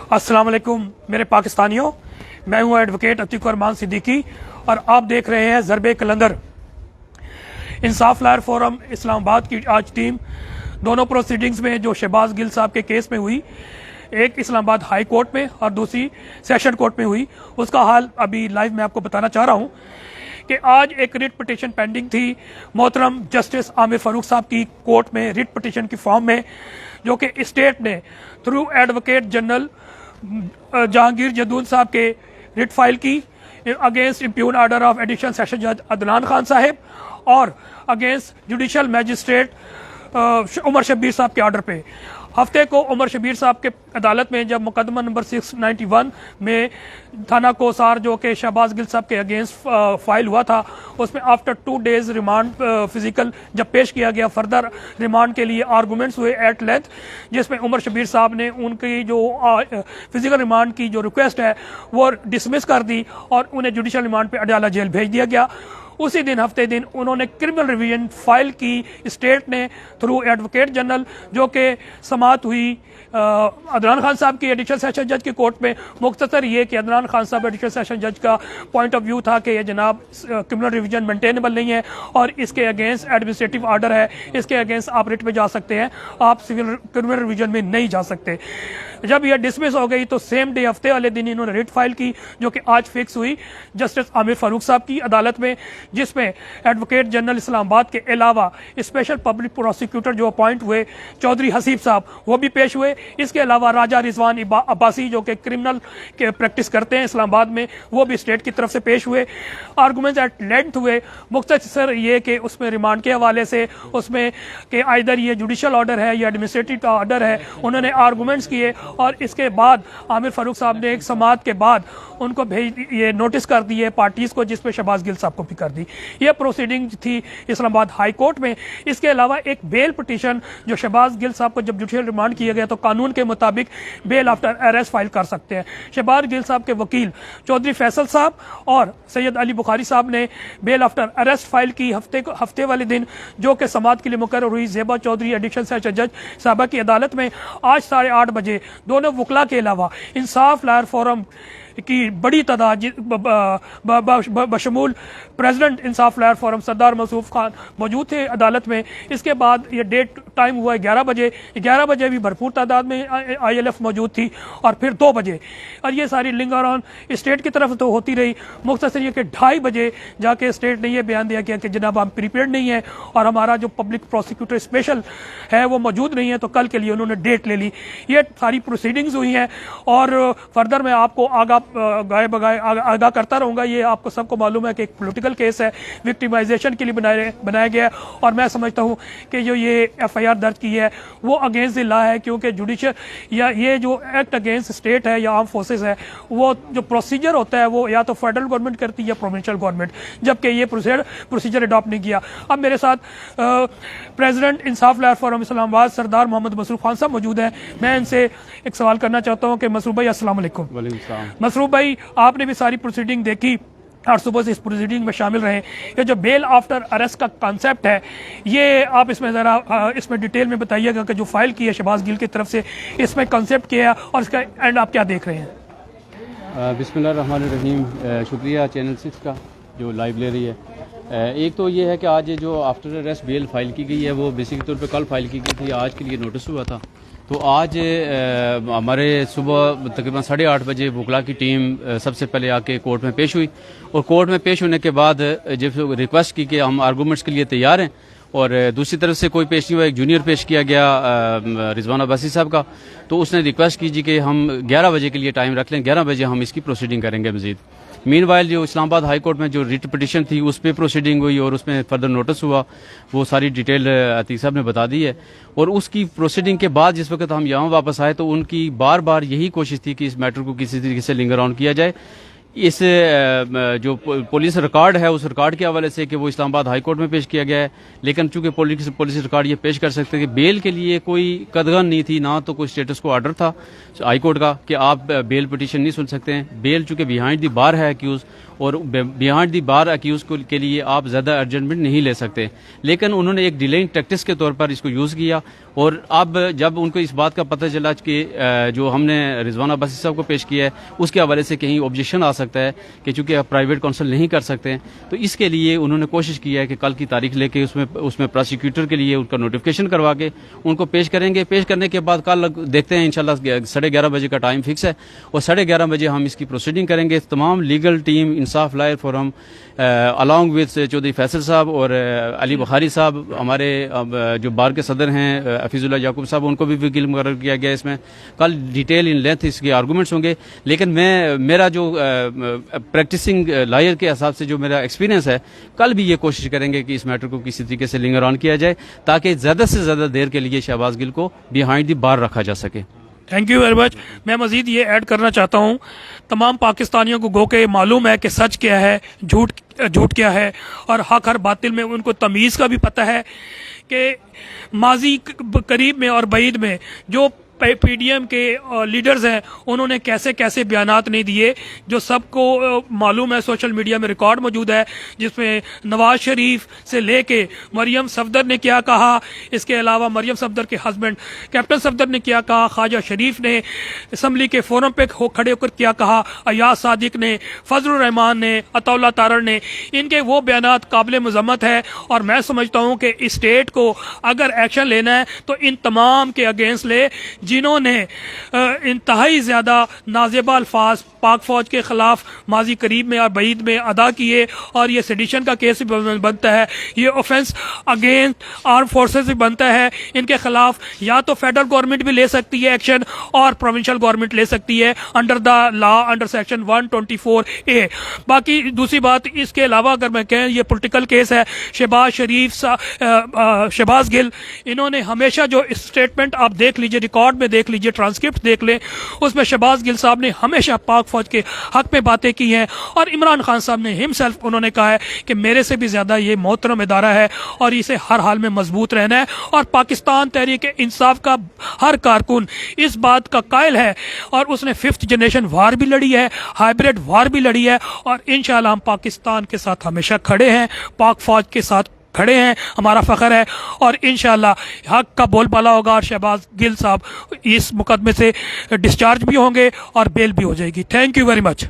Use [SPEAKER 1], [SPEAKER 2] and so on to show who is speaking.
[SPEAKER 1] अस्सलाम वालेकुम मेरे पाकिस्तानियों, मैं हूं एडवोकेट अतीक रहमान सिद्दीकी और आप देख रहे हैं ज़रबे कलंदर। इंसाफ लॉयर फोरम इस्लामाबाद की आज टीम दोनों प्रोसीडिंग्स में जो शहबाज गिल साहब के केस में हुई, एक इस्लामाबाद हाई कोर्ट में और दूसरी सेशन कोर्ट में हुई, उसका हाल अभी लाइव मैं आपको बताना चाह रहा हूं कि आज एक रिट पिटीशन पेंडिंग थी मोहतरम जस्टिस आमिर फारूक साहब की कोर्ट में रिट पिटीशन की फॉर्म में, जो कि स्टेट ने through advocate general Jahangir Jadoon साहब के रिट फाइल की against impugned order of additional session जज अदनान खान साहब और against judicial magistrate Umar Shabbir साहब के ऑर्डर पे। हफ्ते को उमर शब्बीर साहब के अदालत में जब मुकदमा नंबर 691 में थाना कोसार जो कि शहबाज गिल साहब के अगेंस्ट फाइल हुआ था, उसमें आफ्टर 2 डेज रिमांड फिजिकल जब पेश किया गया, फर्दर रिमांड के लिए आर्गूमेंट्स हुए एट लेंथ, जिसमें उमर शब्बीर साहब ने उनकी जो फिजिकल रिमांड की जो रिक्वेस्ट है वो डिसमिस कर दी और उन्हें जुडिशल रिमांड पे अडयाला जेल भेज दिया गया। उसी दिन हफ्ते दिन उन्होंने क्रिमिनल रिवीजन फाइल की स्टेट ने थ्रू एडवोकेट जनरल, जो कि समाअत हुई अदनान खान साहब की एडिशनल सेशन जज की कोर्ट में। मुख्तसर ये कि अदनान खान साहब एडिशनल सेशन जज का पॉइंट ऑफ व्यू था कि ये जनाब क्रिमिनल रिवीजन मेंटेनेबल नहीं है और इसके अगेंस्ट एडमिनिस्ट्रेटिव ऑर्डर है, इसके अगेंस्ट आप रिट में जा सकते हैं, आप सिविल क्रिमिनल रिवीजन में नहीं जा सकते। जब यह डिसमिस हो गई तो सेम डे हफ्ते वाले दिन इन्होंने रिट फाइल की, जो कि आज फिक्स हुई जस्टिस आमिर फारूक साहब की अदालत में, जिसमें एडवोकेट जनरल इस्लामाबाद के अलावा स्पेशल पब्लिक प्रोसिक्यूटर जो अपॉइंट हुए चौधरी हसीब साहब वो भी पेश हुए। इसके अलावा राजा रिजवान अब्बासी जो कि क्रिमिनल के प्रैक्टिस करते हैं इस्लामाबाद में, वो भी स्टेट की तरफ से पेश हुए। आर्गूमेंट्स एट लेंथ हुए, मुख्तसर ये कि उसमें रिमांड के हवाले से उसमें कि आइदर ये जुडिशल ऑर्डर है या एडमिनिस्ट्रेटिव ऑर्डर है, उन्होंने आर्गूमेंट्स किए और इसके बाद आमिर फारूक साहब ने एक समाअत के बाद उनको ये नोटिस कर दिए पार्टीज को, जिसपे शहबाज गिल साहब को भी कर दी। ये प्रोसीडिंग थी इस्लामाबाद हाई कोर्ट में। इसके अलावा एक बेल पिटीशन जो शहबाज गिल साहब को जब जुडिशल रिमांड किया गया तो कानून के मुताबिक बेल आफ्टर अरेस्ट फाइल कर सकते हैं। शहबाज गिल साहब के वकील चौधरी फैसल साहब और सैयद अली बुखारी साहब ने बेल आफ्टर अरेस्ट फाइल की हफ्ते वाले दिन, जो कि समाअत के लिए मुकर्रर हुई जेबा चौधरी एडिशनल सेशन जज साहबा की अदालत में। आज 8:30 बजे दोनों वकला के अलावा इंसाफ लॉयर फोरम की बड़ी तादाद बशमूल प्रेसिडेंट इंसाफ लॉयर फोरम सरदार मसूफ खान मौजूद थे अदालत में। इसके बाद ये डेट टाइम हुआ 11 बजे। 11 बजे भी भरपूर तादाद में ILF मौजूद थी और फिर 2 बजे, और ये सारी लिंगर ऑन स्टेट की तरफ तो होती रही। मुख्तसर ये कि 2:30 बजे जाके स्टेट ने यह बयान दिया कि जनाब हम प्रिपेयर्ड नहीं है और हमारा जो पब्लिक प्रोसिक्यूटर स्पेशल है वो मौजूद नहीं है, तो कल के लिए उन्होंने डेट ले ली। ये सारी प्रोसीडिंग्स हुई हैं और फर्दर मैं आपको आगाह करता रहूंगा। ये आपको सबको मालूम है कि एक पॉलिटिकल केस है, विक्टिमाइजेशन के लिए बनाया गया है और मैं समझता हूं कि जो ये FIR दर्ज की है वो अगेंस्ट द लॉ है, क्योंकि जुडिशियल या ये जो एक्ट अगेंस्ट स्टेट है या आर्म फोर्सेस है, वो जो प्रोसीजर होता है वो या तो फेडरल गवर्नमेंट करती है या प्रोविंशियल गवर्नमेंट, जबकि ये प्रोसीजर अडॉप्ट नहीं किया। अब मेरे साथ प्रेसिडेंट इंसाफ लॉयर फोरम इस्लामाबाद सरदार मोहम्मद मसरूफ खान साहब मौजूद हैं। मैं इनसे एक सवाल करना चाहता हूँ कि मसरूफ भाई अस्सलाम वालेकुम। मसरूफ भाई, आपने भी सारी प्रोसीडिंग देखी और सुबह से इस प्रोसीडिंग में शामिल रहे। ये जो बेल आफ्टर अरेस्ट का कॉन्सेप्ट है, ये आप इसमें ज़रा इसमें डिटेल में बताइएगा कि जो फाइल की है शहबाज गिल की तरफ से, इसमें कॉन्सेप्ट क्या है और इसका एंड आप क्या देख रहे हैं?
[SPEAKER 2] बिस्मिल्लाहिर्रहमानिर्रहीम। शुक्रिया चैनल 6 का जो लाइव ले रही है। एक तो ये है कि आज जो आफ्टर अरेस्ट बेल फाइल की गई है वो बेसिक तौर पे कल फाइल की गई थी, आज के लिए नोटिस हुआ था। तो आज हमारे सुबह तकरीबन 8:30 बजे वकला की टीम सबसे पहले आके कोर्ट में पेश हुई और कोर्ट में पेश होने के बाद जब रिक्वेस्ट की कि हम आर्गूमेंट्स के लिए तैयार हैं, और दूसरी तरफ से कोई पेश नहीं हुआ, एक जूनियर पेश किया गया रिजवान अब्बासी साहब का, तो उसने रिक्वेस्ट की जी कि हम 11 बजे के लिए टाइम रख लें, 11 बजे हम इसकी प्रोसीडिंग करेंगे मजीद। मीनवाइल जो इस्लामाबाद हाई कोर्ट में जो रिट पिटीशन थी उस पर प्रोसीडिंग हुई और उसमें फर्दर नोटिस हुआ, वो सारी डिटेल अतीक साहब ने बता दी है। और उसकी प्रोसीडिंग के बाद जिस वक्त हम यहाँ वापस आए तो उनकी बार बार यही कोशिश थी कि इस मैटर को किसी तरीके से लिंगर ऑन किया जाए। اس جو پولیس ریکارڈ ہے اس ریکارڈ کے حوالے سے کہ وہ اسلام آباد ہائی کورٹ میں پیش کیا گیا ہے، لیکن چونکہ پولیس ریکارڈ یہ پیش کر سکتے کہ بیل کے لیے کوئی قدغن نہیں تھی، نہ تو کوئی اسٹیٹس کو آرڈر تھا ہائی کورٹ کا کہ آپ بیل پٹیشن نہیں سن سکتے ہیں. بیل چونکہ بیہائنڈ دی بار ہے اکیوز، اور بیہائنڈ دی بار اکیوز کے لیے آپ زیادہ ارجنٹمنٹ نہیں لے سکتے، لیکن انہوں نے ایک ڈیلینگ ٹیکٹکس کے طور پر اس کو یوز کیا. اور اب جب ان کو اس بات کا پتہ چلا کہ جو ہم نے رضوان عباسی صاحب کو پیش کیا ہے اس کے حوالے سے کہیں آبجیکشن آ سکتا ہے کہ چونکہ آپ پرائیویٹ کونسل نہیں کر سکتے، تو اس کے لیے انہوں نے کوشش کی ہے کہ کل کی تاریخ لے کے اس میں پراسیکیوٹر کے لیے ان کا نوٹیفکیشن کروا کے ان کو پیش کریں گے. پیش کرنے کے بعد کل دیکھتے ہیں انشاءاللہ 11:30 بجے کا ٹائم فکس ہے، اور 11:30 بجے ہم اس کی پروسیڈنگ کریں گے. تمام legal team Insaf lawyer forum along with Chaudhry Faisal صاحب اور علی بخاری صاحب، ہمارے جو بار کے صدر ہیں حفیظ اللہ یعقوب صاحب، ان کو بھی وکیل مقرر کیا گیا. اس میں کل ڈیٹیل ان لینتھ اس کے آرگومنٹس ہوں گے، لیکن میرا جو پریکٹسنگ لائر کے حساب سے جو میرا ایکسپیرینس ہے، کل بھی یہ کوشش کریں گے کہ اس میٹر کو کسی طریقے سے لنگر آن کیا جائے تاکہ زیادہ سے زیادہ دیر کے لیے شہباز گل کو بیہائنڈ دی بار رکھا جا سکے.
[SPEAKER 1] Thank you very much. میں مزید یہ ایڈ کرنا چاہتا ہوں، تمام پاکستانیوں کو گو کہ معلوم ہے کہ سچ کیا ہے، جھوٹ کیا ہے، اور حق ہر باطل میں ان کو تمیز کا بھی پتہ ہے کہ ماضی قریب میں اور بعید میں جو پی ڈی ایم کے لیڈرز ہیں انہوں نے کیسے کیسے بیانات نہیں دیے، جو سب کو معلوم ہے. سوشل میڈیا میں ریکارڈ موجود ہے جس میں نواز شریف سے لے کے مریم صفدر نے کیا کہا، اس کے علاوہ مریم صفدر کے ہسبینڈ کیپٹن صفدر نے کیا کہا، خواجہ شریف نے اسمبلی کے فورم پہ کھڑے ہو کر کیا کہا، ایاز صادق نے، فضل الرحمان نے، عطا اللہ تارڑ نے. ان کے وہ بیانات قابل مذمت ہے، اور میں سمجھتا ہوں کہ اسٹیٹ کو اگر ایکشن لینا ہے تو ان تمام کے اگینسٹ لے جنہوں نے انتہائی زیادہ نازیبا الفاظ پاک فوج کے خلاف ماضی قریب میں اور بعید میں ادا کیے. اور یہ سیڈیشن کا کیس بھی بنتا ہے، یہ آفینس اگینسٹ آرم فورسز بھی بنتا ہے. ان کے خلاف یا تو فیڈرل گورنمنٹ بھی لے سکتی ہے ایکشن، اور پروونشل گورنمنٹ لے سکتی ہے under the law, under section 124A. باقی دوسری بات اس کے علاوہ اگر میں کہیں، یہ پولیٹیکل کیس ہے. شہباز گل انہوں نے ہمیشہ جو اسٹیٹمنٹ آپ دیکھ لیجئے، ریکارڈ میں دیکھ لیجئے، ٹرانسکرپٹ دیکھ لیں، اس میں شہباز گل صاحب نے ہمیشہ پاک فوج کے حق میں باتیں کی ہیں. اور عمران خان صاحب نے ہمسیلف انہوں نے کہا ہے کہ میرے سے بھی زیادہ یہ محترم ادارہ ہے اور اسے ہر حال میں مضبوط رہنا ہے. اور پاکستان تحریک انصاف کا ہر کارکن اس بات کا قائل ہے، اور اس نے 5th جنریشن وار بھی لڑی ہے، ہائبریڈ وار بھی لڑی ہے، اور انشاءاللہ ہم پاکستان کے ساتھ ہمیشہ کھڑے ہیں، پاک فوج کے ساتھ کھڑے ہیں. ہمارا فخر ہے، اور انشاءاللہ حق کا بول بالا ہوگا، اور شہباز گل صاحب اس مقدمے سے ڈسچارج بھی ہوں گے اور بیل بھی ہو جائے گی. Thank you very much.